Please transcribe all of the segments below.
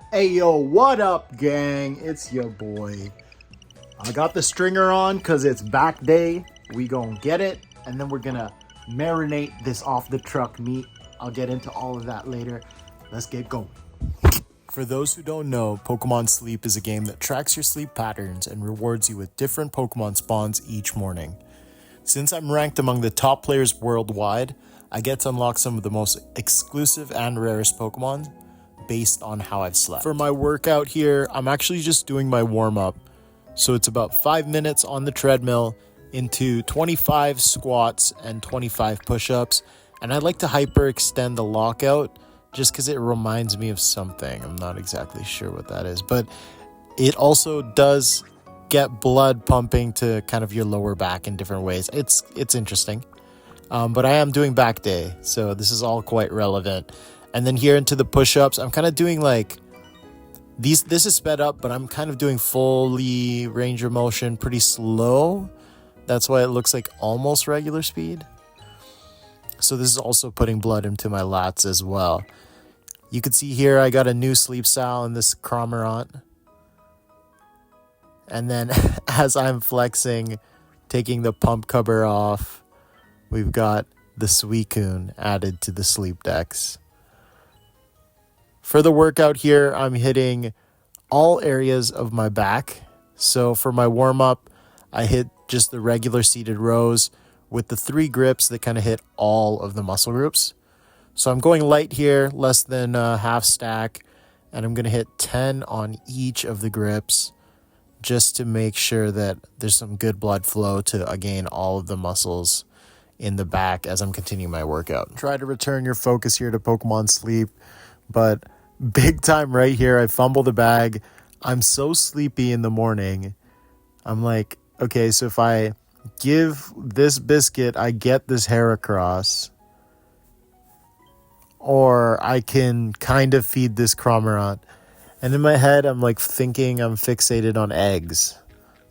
Hey yo, what up gang? It's your boy. I got the stringer on because it's back day. We gonna get it and then we're gonna marinate this off the truck meat. I'll get into all of that later. Let's get going. For those who don't know, Pokemon Sleep is a game that tracks your sleep patterns and rewards you with different Pokemon spawns each morning. Since I'm ranked among the top players worldwide, I get to unlock some of the most exclusive and rarest Pokemon based on how I've slept. For my workout here, I'm actually just doing my warm-up. So it's about 5 minutes on the treadmill into 25 squats and 25 push-ups. And I like to hyperextend the lockout just because it reminds me of something. I'm not exactly sure what that is, but it also does get blood pumping to kind of your lower back in different ways. It's interesting. But I am doing back day, so this is all quite relevant. And then here into the push-ups, I'm kind of doing like this is sped up, but I'm kind of doing fully range of motion pretty slow. That's why it looks like almost regular speed. So this is also putting blood into my lats as well. You can see here I got a new sleep style in this Cramorant. And then as I'm flexing, taking the pump cover off, we've got the Suicune added to the sleep decks. For the workout here, I'm hitting all areas of my back. So for my warm-up, I hit just the regular seated rows with the 3 grips that kind of hit all of the muscle groups. So I'm going light here, less than half stack, and I'm going to hit 10 on each of the grips just to make sure that there's some good blood flow to gain all of the muscles in the back as I'm continuing my workout. Try to return your focus here to Pokemon Sleep, but big time right here. I fumble the bag. I'm so sleepy in the morning. I'm like, okay, so if I give this biscuit, I get this Heracross. Or I can kind of feed this Cramorant. And in my head, I'm like thinking I'm fixated on eggs.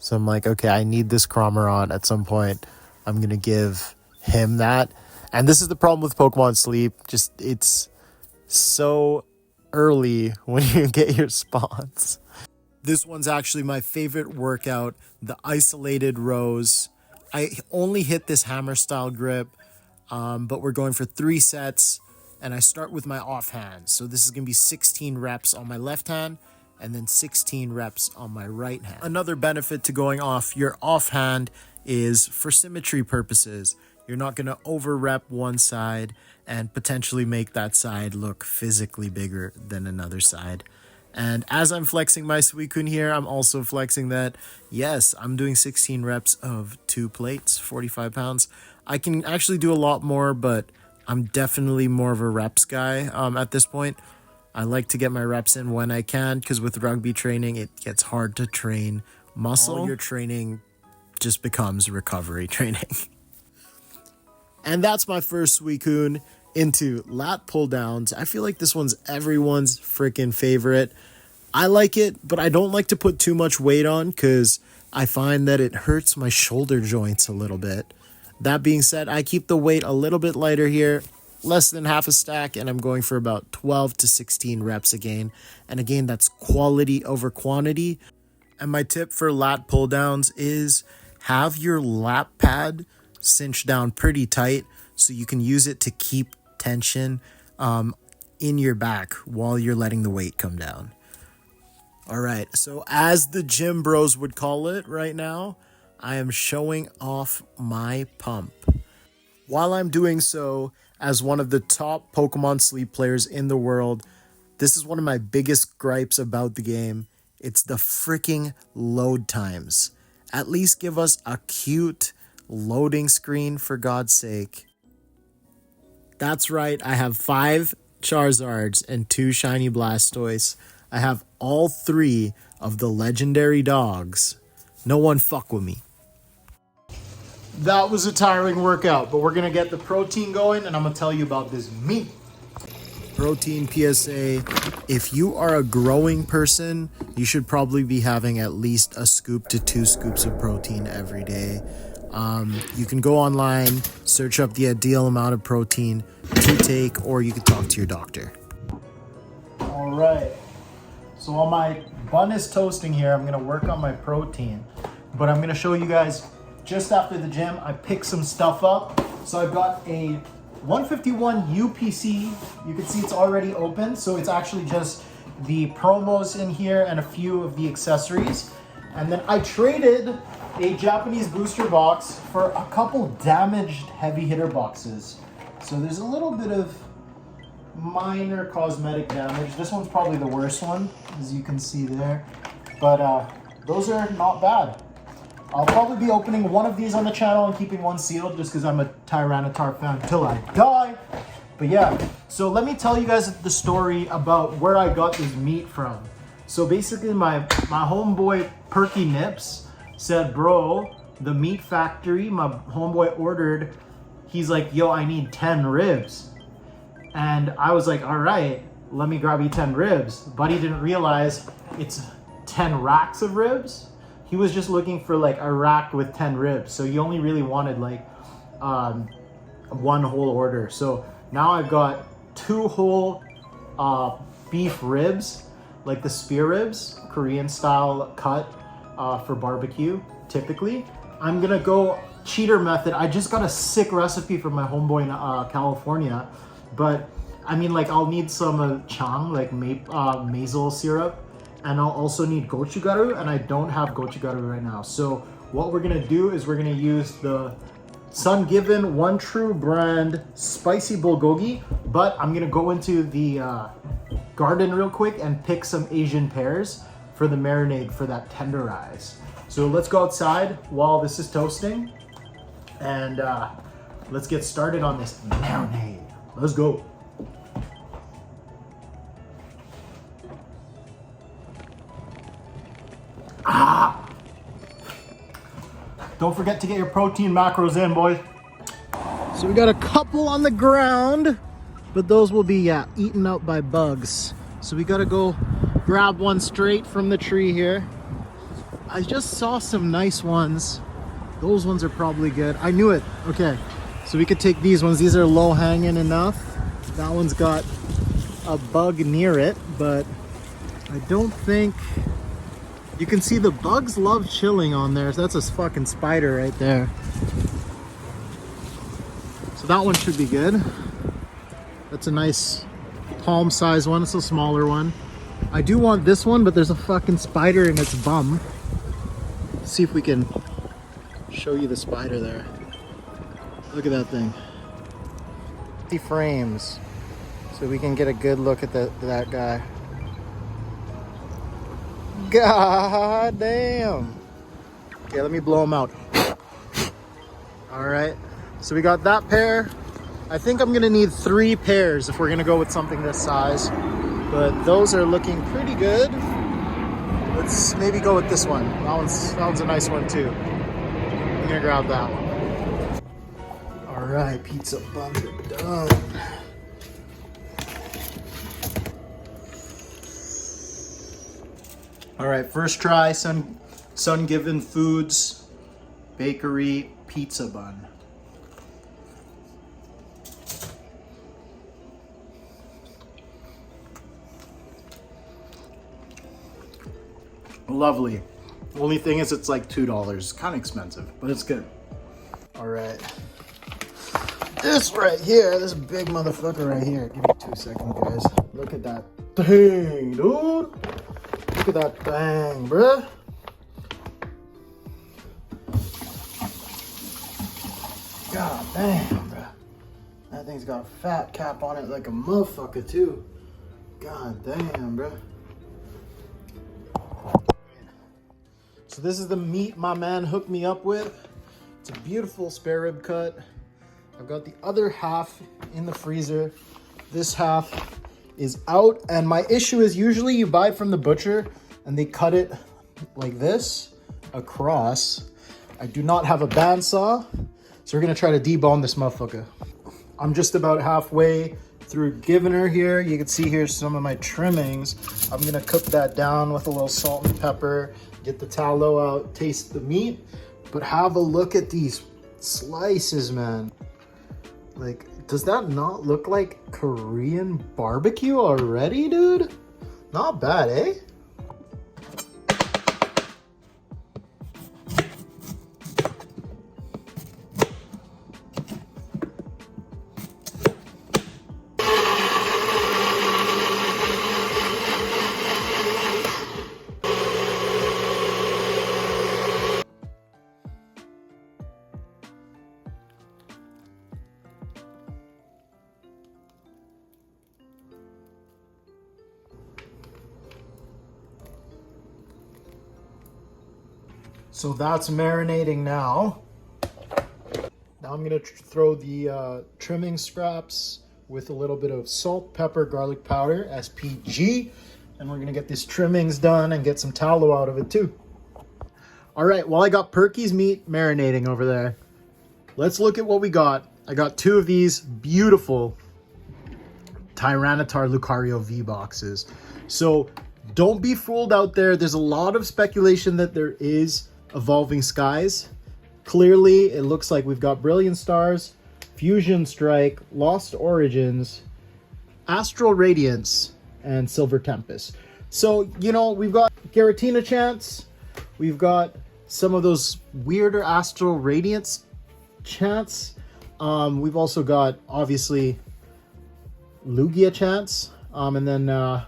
So I'm like, okay, I need this Cramorant at some point. I'm going to give him that. And this is the problem with Pokemon Sleep. Just, it's so early when you get your spawns. This one's actually my favorite workout, the isolated rows. I only hit this hammer style grip, but we're going for 3 sets, and I start with my offhand. So this is going to be 16 reps on my left hand and then 16 reps on my right hand. Another benefit to going off your offhand is for symmetry purposes. You're not going to over rep one side and potentially make that side look physically bigger than another side. And as I'm flexing my Suicune here, I'm also flexing that, yes, I'm doing 16 reps of 2 plates, 45 pounds. I can actually do a lot more, but I'm definitely more of a reps guy at this point. I like to get my reps in when I can, because with rugby training, it gets hard to train muscle. All your training just becomes recovery training. And that's my first Suicune into lat pull downs. I feel like this one's everyone's freaking favorite. I like it, but I don't like to put too much weight on because I find that it hurts my shoulder joints a little bit. That being said, I keep the weight a little bit lighter here, less than half a stack, and I'm going for about 12 to 16 reps again. And again, that's quality over quantity. And my tip for lat pull downs is have your lap pad cinched down pretty tight so you can use it to keep tension in your back while you're letting the weight come down. All right, so as the gym bros would call it right now, I am showing off my pump. While I'm doing so, as one of the top Pokemon Sleep players in the world, this is one of my biggest gripes about the game. It's the freaking load times. At least give us a cute loading screen, for God's sake. That's right, I have 5 Charizards and 2 Shiny Blastoise. I have all 3 of the legendary dogs. No one fuck with me. That was a tiring workout, but we're going to get the protein going, and I'm going to tell you about this meat. Protein PSA, if you are a growing person, you should probably be having at least a scoop to 2 scoops of protein every day. You can go online, search up the ideal amount of protein to take, or you can talk to your doctor. All right. So while my bun is toasting here, I'm gonna work on my protein. But I'm gonna show you guys, just after the gym, I picked some stuff up. So I've got a 151 UPC. You can see it's already open. So it's actually just the promos in here and a few of the accessories. And then I traded a Japanese booster box for a couple damaged heavy hitter boxes. So there's a little bit of minor cosmetic damage. This one's probably the worst one, as you can see there. But those are not bad. I'll probably be opening one of these on the channel and keeping one sealed just because I'm a Tyranitar fan until I die. But yeah, so let me tell you guys the story about where I got this meat from. So basically my homeboy Perky Nips said, bro, the meat factory my homeboy ordered, he's like, yo, I need 10 ribs. And I was like, all right, let me grab you 10 ribs. But he didn't realize it's 10 racks of ribs. He was just looking for like a rack with 10 ribs. So he only really wanted like one whole order. So now I've got 2 whole beef ribs, like the spear ribs, Korean style cut for barbecue, typically. I'm gonna go cheater method. I just got a sick recipe from my homeboy in California. But I mean, like, I'll need some chang, like mazel syrup. And I'll also need gochugaru, and I don't have gochugaru right now. So what we're gonna do is we're gonna use the Sun Given One True brand spicy bulgogi, but I'm gonna go into the garden real quick and pick some Asian pears for the marinade for that tenderize. So let's go outside while this is toasting, and let's get started on this marinade. Let's go. Don't forget to get your protein macros in, boys. So we got a couple on the ground, but those will be, eaten out by bugs. So we gotta go grab one straight from the tree here. I just saw some nice ones. Those ones are probably good. I knew it. Okay, so we could take these ones. These are low hanging enough. That one's got a bug near it, but I don't think... You can see the bugs love chilling on there. So that's a fucking spider right there. So that one should be good. That's a nice palm size one. It's a smaller one. I do want this one, but there's a fucking spider in its bum. Let's see if we can show you the spider there. Look at that thing. 50 frames. So we can get a good look at that guy. God damn. Okay, let me blow them out. All right, so we got that pair. I think I'm gonna need 3 pairs if we're gonna go with something this size, but those are looking pretty good. Let's maybe go with this one. That one's a nice one too. I'm gonna grab that one. All right, pizza buns are done. All right, first try, Sun Given Foods Bakery pizza bun. Lovely. Only thing is it's like $2. Kind of expensive, but it's good. All right. This right here, this big motherfucker right here. Give me 2 seconds, guys. Look at that thing, dude. Look at that thing, bruh. God damn, bruh. That thing's got a fat cap on it like a motherfucker, too. God damn, bruh. So this is the meat my man hooked me up with. It's a beautiful spare rib cut. I've got the other half in the freezer. This half is out, and my issue is usually you buy it from the butcher and they cut it like this across. I do not have a bandsaw, so we're gonna try to debone this motherfucker. I'm just about halfway through giving her here. You can see here some of my trimmings. I'm gonna cook that down with a little salt and pepper, get the tallow out, taste the meat, but have a look at these slices, man. Like, does that not look like Korean barbecue already, dude? Not bad, eh? So that's marinating now. Now I'm gonna throw the trimming scraps with a little bit of salt, pepper, garlic powder, SPG, and we're gonna get these trimmings done and get some tallow out of it too. All right, well I got Perky's meat marinating over there. Let's look at what we got. I got 2 of these beautiful Tyranitar Lucario V boxes. So don't be fooled out there. There's a lot of speculation that there is Evolving Skies. Clearly, it looks like we've got Brilliant Stars, Fusion Strike, Lost Origins, Astral Radiance, and Silver Tempest. So, you know, we've got Giratina chance. We've got some of those weirder Astral Radiance chance. We've also got, obviously, Lugia chance. And then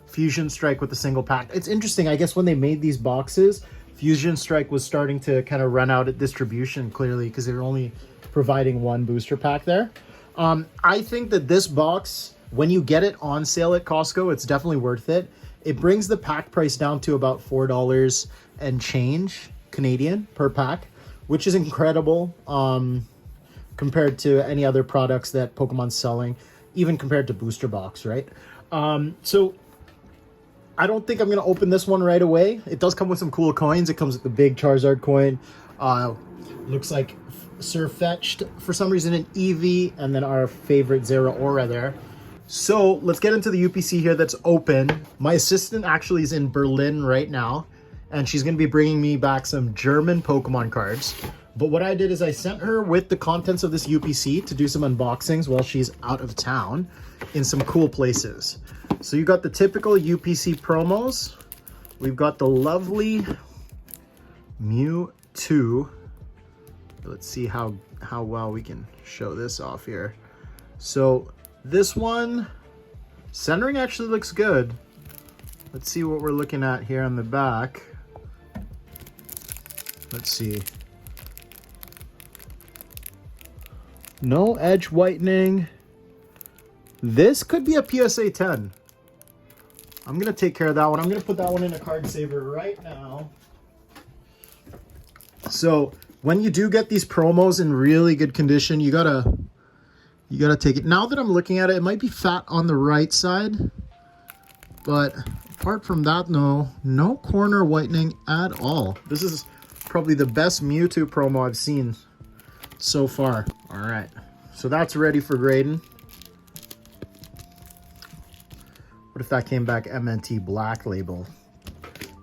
Fusion Strike with a single pack. It's interesting, I guess when they made these boxes, Fusion Strike was starting to kind of run out at distribution, clearly, because they were only providing 1 booster pack there. I think that this box, when you get it on sale at Costco, it's definitely worth it. It brings the pack price down to about $4 and change Canadian per pack, which is incredible compared to any other products that Pokemon's selling, even compared to Booster Box, right? So I don't think I'm going to open this one right away. It does come with some cool coins. It comes with the big Charizard coin. Looks like Surfetched, for some reason, an Eevee, and then our favorite Zeraora there. So let's get into the UPC here that's open. My assistant actually is in Berlin right now, and she's going to be bringing me back some German Pokemon cards. But what I did is I sent her with the contents of this UPC to do some unboxings while she's out of town in some cool places. So you got the typical UPC promos. We've got the lovely Mewtwo. Let's see how well we can show this off here. So this one, centering actually looks good. Let's see what we're looking at here on the back. Let's see. No edge whitening. This could be a PSA 10. I'm going to take care of that one. I'm going to put that one in a card saver right now. So when you do get these promos in really good condition, you gotta take it. Now that I'm looking at it, it might be fat on the right side, but apart from that, no corner whitening at all. This is probably the best Mewtwo promo I've seen so far. All right, so that's ready for grading. What if that came back MNT Black Label?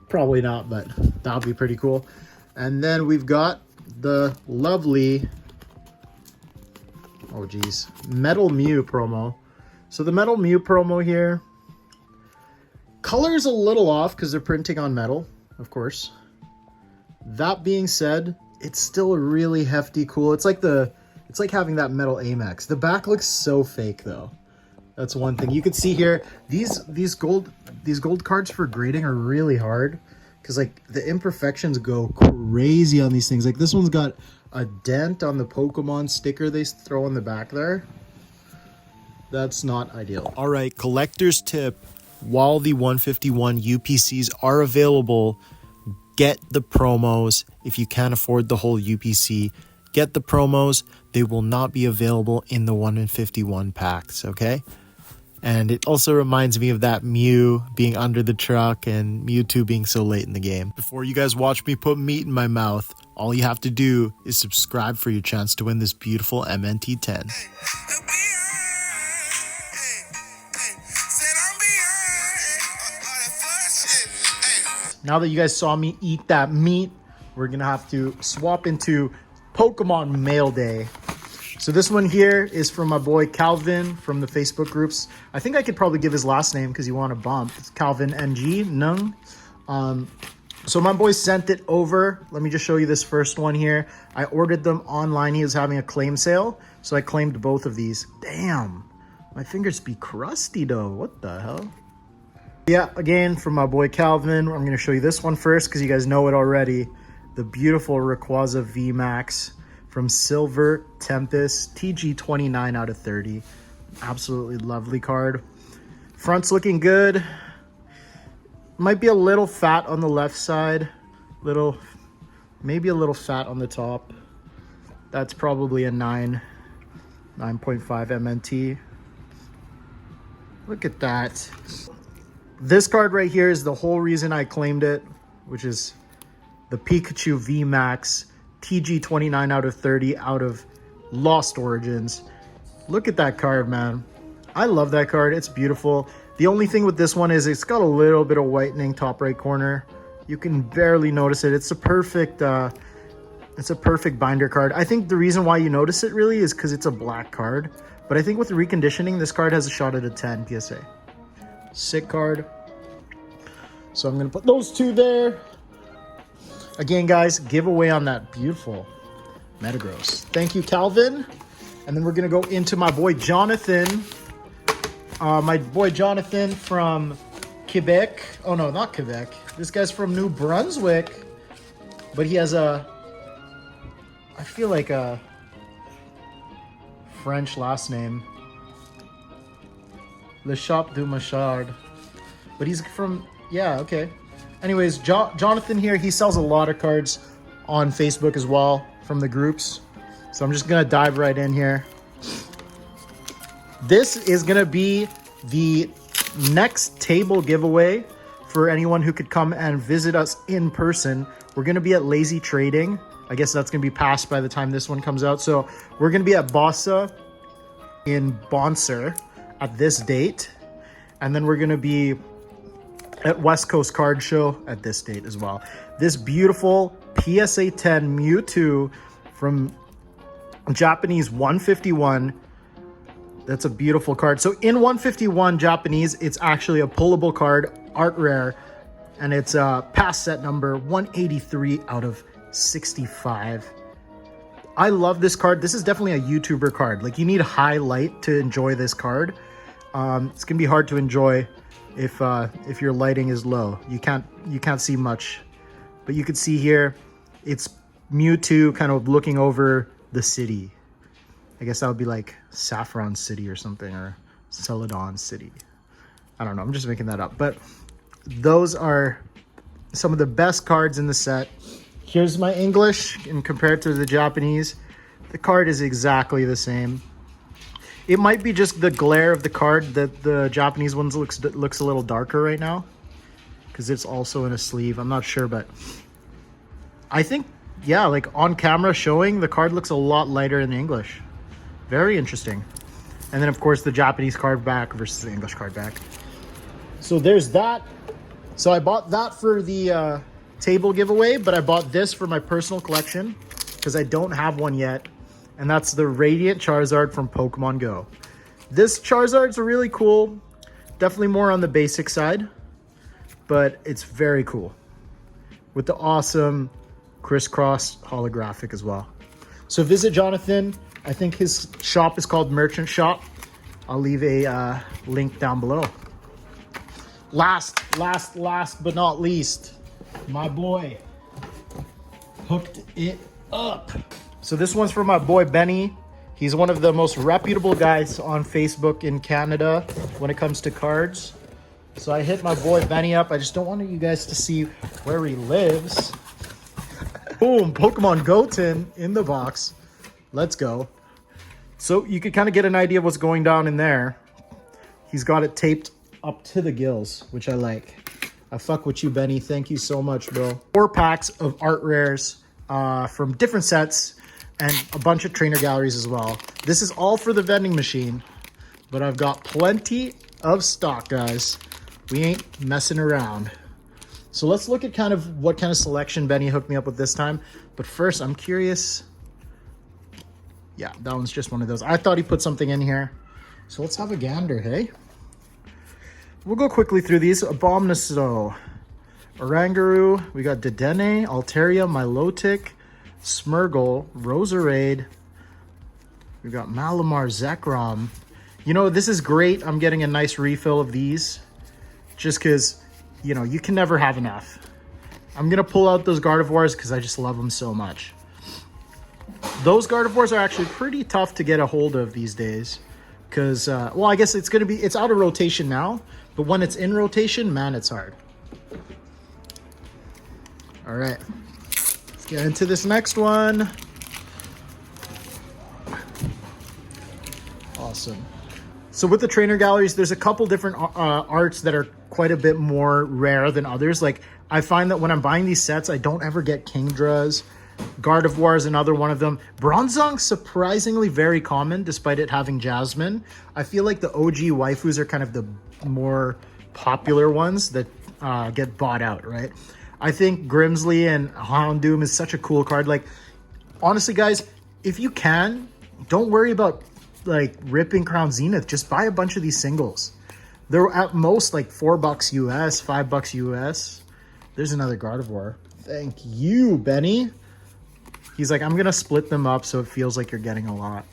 Probably not, but that would be pretty cool. And then we've got the lovely, oh geez, Metal Mew promo. So the Metal Mew promo here, color's a little off because they're printing on metal, of course. That being said, it's still really hefty cool. It's like having that metal Amex. The back looks so fake though. That's one thing. You can see here, these gold cards for grading are really hard because like the imperfections go crazy on these things. Like this one's got a dent on the Pokemon sticker they throw on the back there. That's not ideal. All right, collector's tip. While the 151 UPCs are available, get the promos. If you can't afford the whole UPC, get the promos. They will not be available in the 1 in 51 packs, okay? And it also reminds me of that Mew being under the truck and Mewtwo being so late in the game. Before you guys watch me put meat in my mouth, all you have to do is subscribe for your chance to win this beautiful MNT 10. Now that you guys saw me eat that meat, we're going to have to swap into Pokemon Mail Day. So this one here is from my boy Calvin from the Facebook groups. I think I could probably give his last name because you want a bump. It's Calvin NG Nung. So my boy sent it over. Let me just show you this first one here. I ordered them online. He was having a claim sale, so I claimed both of these. Damn, my fingers be crusty though. What the hell? Yeah, again, from my boy Calvin. I'm going to show you this one first because you guys know it already. The beautiful Rayquaza VMAX from Silver Tempest, TG 29 out of 30. Absolutely lovely card. Front's looking good. Might be a little fat on the left side. Little maybe a little fat on the top. That's probably a 9.5 MNT. Look at that. This card right here is the whole reason I claimed it, which is the Pikachu VMAX TG 29 out of 30 out of Lost Origins. Look at that card, man. I love that card. It's beautiful. The only thing with this one is it's got a little bit of whitening top right corner. You can barely notice it. It's a perfect binder card. I think the reason why you notice it really is because it's a black card. But I think with the reconditioning, this card has a shot at a 10 PSA. Sick card. So I'm going to put those two there. Again, guys, giveaway on that beautiful Metagross. Thank you, Calvin. And then we're going to go into my boy Jonathan. My boy Jonathan from Quebec. Oh, no, not Quebec. This guy's from New Brunswick. But he has I feel like a French last name. Le Chap du Machard. But he's from, yeah, okay. Anyways, Jonathan here, he sells a lot of cards on Facebook as well from the groups. So I'm just going to dive right in here. This is going to be the next table giveaway for anyone who could come and visit us in person. We're going to be at Lazy Trading. I guess that's going to be past by the time this one comes out. So we're going to be at Bossa in Bonser at this date. And then we're going to be at West Coast Card Show at this date as well. This beautiful PSA 10 Mewtwo from Japanese 151. That's a beautiful card. So in 151 Japanese, it's actually a pullable card, art rare, and it's pass set number 183 out of 65. I love this card. This is definitely a YouTuber card. Like, you need high light to enjoy this card. It's gonna be hard to enjoy if your lighting is low. You can't see much, but you can see here it's Mewtwo kind of looking over the city. I guess that would be like Saffron City or something, or Celadon City. I don't know, I'm just making that up. But those are some of the best cards in the set. Here's my English, and compared to the Japanese, the card is exactly the same. It might be just the glare of the card that the Japanese ones looks a little darker right now, because it's also in a sleeve. I'm not sure, but I think, yeah, like on camera showing, the card looks a lot lighter in the English. Very interesting. And then, of course, the Japanese card back versus the English card back. So there's that. So I bought that for the table giveaway, but I bought this for my personal collection because I don't have one yet. And that's the Radiant Charizard from Pokemon Go. This Charizard's really cool. Definitely more on the basic side, but it's very cool. With the awesome crisscross holographic as well. So visit Jonathan. I think his shop is called Merchant Shop. I'll leave a link down below. Last but not least, my boy hooked it up. So this one's from my boy Benny. He's one of the most reputable guys on Facebook in Canada when it comes to cards. So I hit my boy Benny up. I just don't want you guys to see where he lives. Boom, Pokemon Go tin in the box. Let's go. So you could kind of get an idea of what's going down in there. He's got it taped up to the gills, which I like. I fuck with you, Benny. Thank you so much, bro. 4 packs of art rares from different sets and a bunch of trainer galleries as well. This is all for the vending machine, but I've got plenty of stock, guys. We ain't messing around. So let's look at kind of what kind of selection Benny hooked me up with this time. But first, I'm curious. Yeah, that one's just one of those. I thought he put something in here. So let's have a gander, hey? We'll go quickly through these. Abominaso, Oranguru, we got Dedenne, Altaria, Milotic, Smeargle, Roserade. We've got Malamar, Zekrom. You know, this is great. I'm getting a nice refill of these just because, you know, you can never have enough. I'm going to pull out those Gardevoirs because I just love them so much. Those Gardevoirs are actually pretty tough to get a hold of these days because, well, I guess it's out of rotation now, but when it's in rotation, man, it's hard. All right. Get into this next one. Awesome. So with the trainer galleries, there's a couple different arts that are quite a bit more rare than others. Like, I find that when I'm buying these sets, I don't ever get Kingdras. Gardevoir is another one of them. Bronzong's surprisingly very common, despite it having Jasmine. I feel like the OG waifus are kind of the more popular ones that get bought out, right? I think Grimsley and Houndoom is such a cool card. Like, honestly, guys, if you can, don't worry about like ripping Crown Zenith. Just buy a bunch of these singles. They're at most like $4 US, $5 US. There's another Gardevoir. Thank you, Benny. He's like, I'm going to split them up so it feels like you're getting a lot.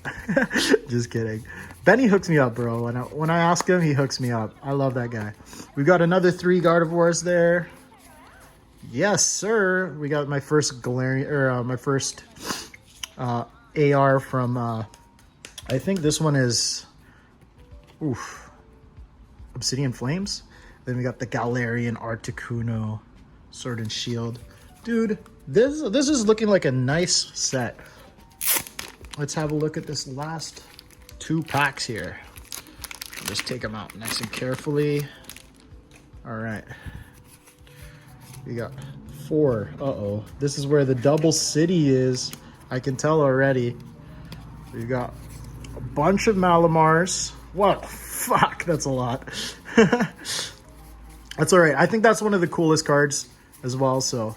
Just kidding. Benny hooks me up, bro. When I ask him, he hooks me up. I love that guy. We got another 3 Gardevoirs there. Yes, sir. We got my first Galarian, or my first AR from, I think this one is, Obsidian Flames. Then we got the Galarian Articuno Sword and Shield. Dude, this is looking like a nice set. Let's have a look at this last 2 packs here. I'll just take them out nice and carefully. All right. We got 4. Uh-oh. This is where the double city is. I can tell already. We got a bunch of Malamars. What? Fuck, that's a lot. That's all right. I think that's one of the coolest cards as well, so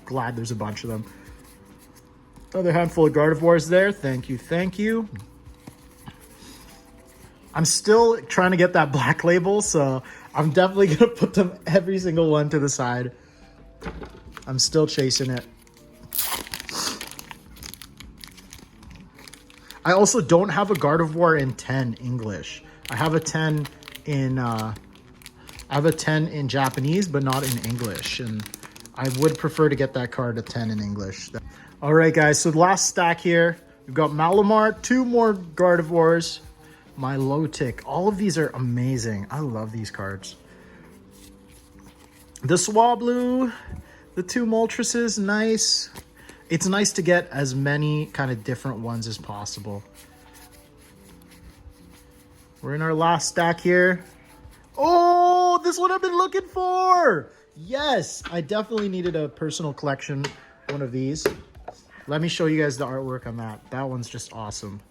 glad there's a bunch of them. Another handful of Gardevoirs there. Thank you, thank you. I'm still trying to get that black label, so I'm definitely going to put them every single one to the side. I'm still chasing it. I also don't have a Gardevoir in 10 English. I have a 10 in Japanese, but not in English, and I would prefer to get that card a 10 in English. All right, guys, so the last stack here, we've got Malamar, 2 more Gardevoirs, Milotic. All of these are amazing. I love these cards. The Swablu, the 2 Moltres, nice. It's nice to get as many kind of different ones as possible. We're in our last stack here. Oh, this one I've been looking for. Yes, I definitely needed a personal collection, one of these. Let me show you guys the artwork on that. That one's just awesome.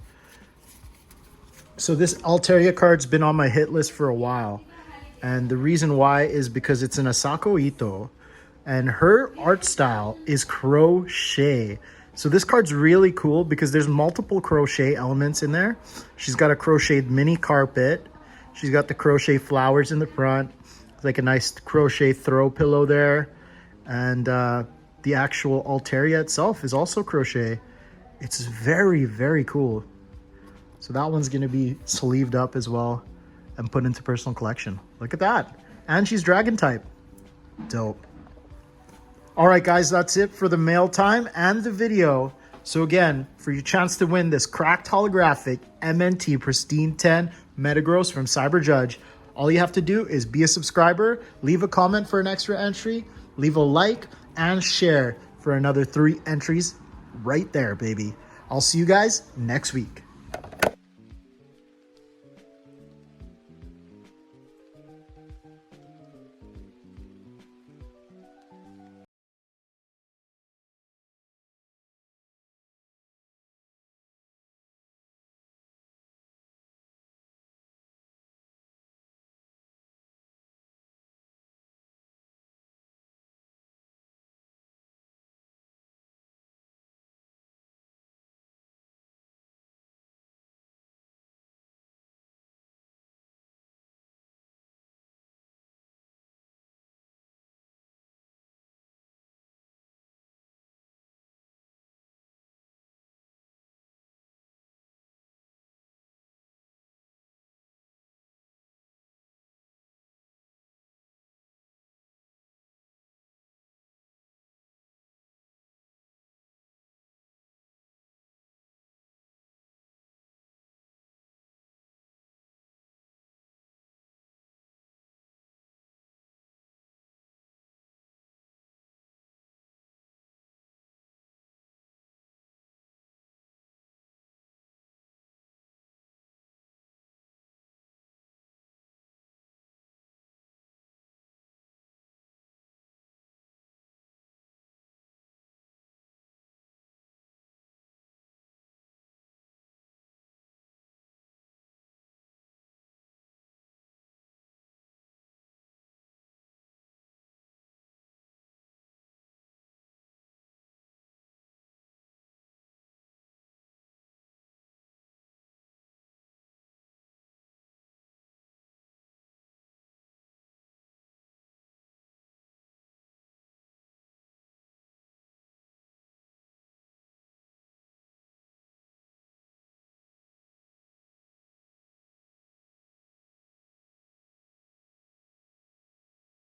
So this Altaria card's been on my hit list for a while. And the reason why is because it's an Asako Ito. And her art style is crochet. So this card's really cool because there's multiple crochet elements in there. She's got a crocheted mini carpet. She's got the crochet flowers in the front. It's like a nice crochet throw pillow there. And the actual Altaria itself is also crochet. It's very, very cool. So that one's going to be sleeved up as well and put into personal collection. Look at that. And she's dragon type. Dope. All right, guys, that's it for the mail time and the video. So again, for your chance to win this cracked holographic MNT Pristine 10 Metagross from Cyber Judge, all you have to do is be a subscriber, leave a comment for an extra entry, leave a like, and share for another 3 entries right there, baby. I'll see you guys next week.